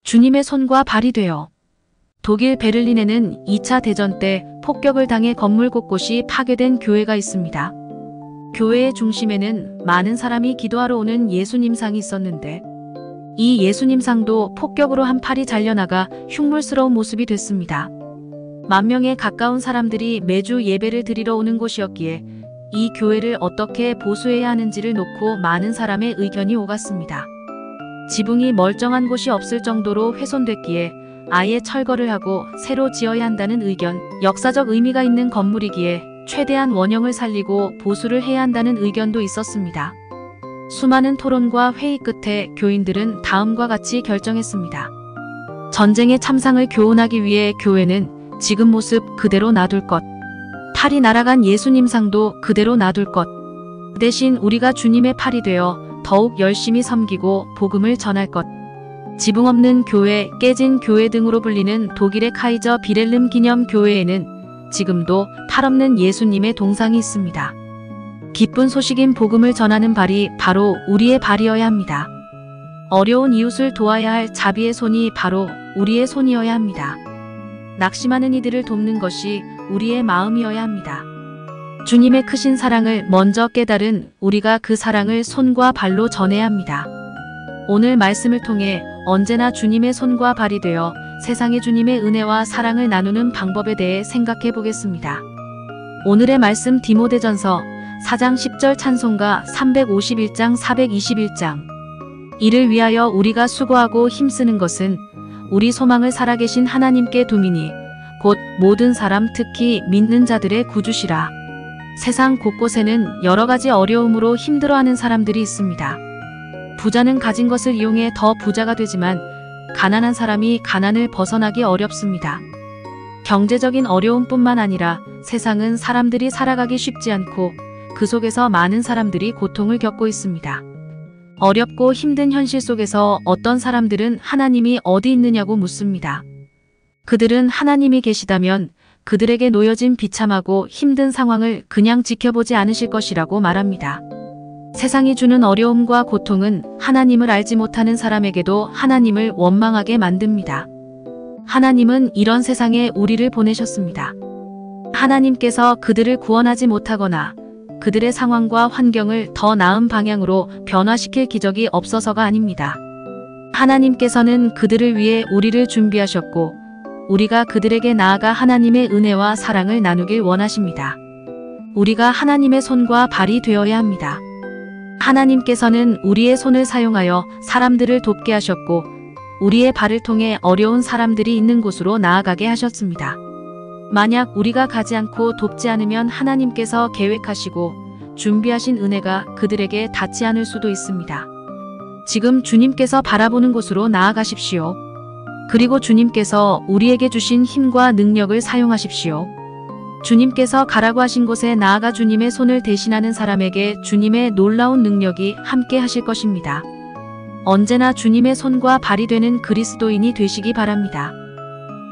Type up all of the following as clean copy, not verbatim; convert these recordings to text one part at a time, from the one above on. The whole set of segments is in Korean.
주님의 손과 발이 되어. 독일 베를린에는 2차 대전 때 폭격을 당해 건물 곳곳이 파괴된 교회가 있습니다. 교회의 중심에는 많은 사람이 기도하러 오는 예수님상이 있었는데 이 예수님상도 폭격으로 한 팔이 잘려나가 흉물스러운 모습이 됐습니다. 10,000명에 가까운 사람들이 매주 예배를 드리러 오는 곳이었기에 이 교회를 어떻게 보수해야 하는지를 놓고 많은 사람의 의견이 오갔습니다. 지붕이 멀쩡한 곳이 없을 정도로 훼손됐기에 아예 철거를 하고 새로 지어야 한다는 의견, 역사적 의미가 있는 건물이기에 최대한 원형을 살리고 보수를 해야 한다는 의견도 있었습니다. 수많은 토론과 회의 끝에 교인들은 다음과 같이 결정했습니다. 전쟁의 참상을 교훈하기 위해 교회는 지금 모습 그대로 놔둘 것, 팔이 날아간 예수님상도 그대로 놔둘 것, 대신 우리가 주님의 팔이 되어 더욱 열심히 섬기고 복음을 전할 것. 지붕 없는 교회, 깨진 교회 등으로 불리는 독일의 카이저 비렐름 기념 교회에는 지금도 팔 없는 예수님의 동상이 있습니다. 기쁜 소식인 복음을 전하는 발이 바로 우리의 발이어야 합니다. 어려운 이웃을 도와야 할 자비의 손이 바로 우리의 손이어야 합니다. 낙심하는 이들을 돕는 것이 우리의 마음이어야 합니다. 주님의 크신 사랑을 먼저 깨달은 우리가 그 사랑을 손과 발로 전해야 합니다. 오늘 말씀을 통해 언제나 주님의 손과 발이 되어 세상에 주님의 은혜와 사랑을 나누는 방법에 대해 생각해 보겠습니다. 오늘의 말씀 디모데전서 4장 10절 찬송가 351장 421장. 이를 위하여 우리가 수고하고 힘쓰는 것은 우리 소망을 살아계신 하나님께 두미니 곧 모든 사람 특히 믿는 자들의 구주시라. 세상 곳곳에는 여러 가지 어려움으로 힘들어하는 사람들이 있습니다. 부자는 가진 것을 이용해 더 부자가 되지만 가난한 사람이 가난을 벗어나기 어렵습니다. 경제적인 어려움뿐만 아니라 세상은 사람들이 살아가기 쉽지 않고 그 속에서 많은 사람들이 고통을 겪고 있습니다. 어렵고 힘든 현실 속에서 어떤 사람들은 하나님이 어디 있느냐고 묻습니다. 그들은 하나님이 계시다면 그들에게 놓여진 비참하고 힘든 상황을 그냥 지켜보지 않으실 것이라고 말합니다. 세상이 주는 어려움과 고통은 하나님을 알지 못하는 사람에게도 하나님을 원망하게 만듭니다. 하나님은 이런 세상에 우리를 보내셨습니다. 하나님께서 그들을 구원하지 못하거나 그들의 상황과 환경을 더 나은 방향으로 변화시킬 기적이 없어서가 아닙니다. 하나님께서는 그들을 위해 우리를 준비하셨고 우리가 그들에게 나아가 하나님의 은혜와 사랑을 나누길 원하십니다. 우리가 하나님의 손과 발이 되어야 합니다. 하나님께서는 우리의 손을 사용하여 사람들을 돕게 하셨고 우리의 발을 통해 어려운 사람들이 있는 곳으로 나아가게 하셨습니다. 만약 우리가 가지 않고 돕지 않으면 하나님께서 계획하시고 준비하신 은혜가 그들에게 닿지 않을 수도 있습니다. 지금 주님께서 바라보는 곳으로 나아가십시오. 그리고 주님께서 우리에게 주신 힘과 능력을 사용하십시오. 주님께서 가라고 하신 곳에 나아가 주님의 손을 대신하는 사람에게 주님의 놀라운 능력이 함께 하실 것입니다. 언제나 주님의 손과 발이 되는 그리스도인이 되시기 바랍니다.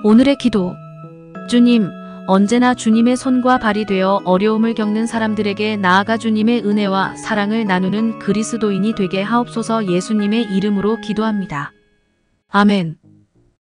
오늘의 기도. 주님, 언제나 주님의 손과 발이 되어 어려움을 겪는 사람들에게 나아가 주님의 은혜와 사랑을 나누는 그리스도인이 되게 하옵소서. 예수님의 이름으로 기도합니다. 아멘.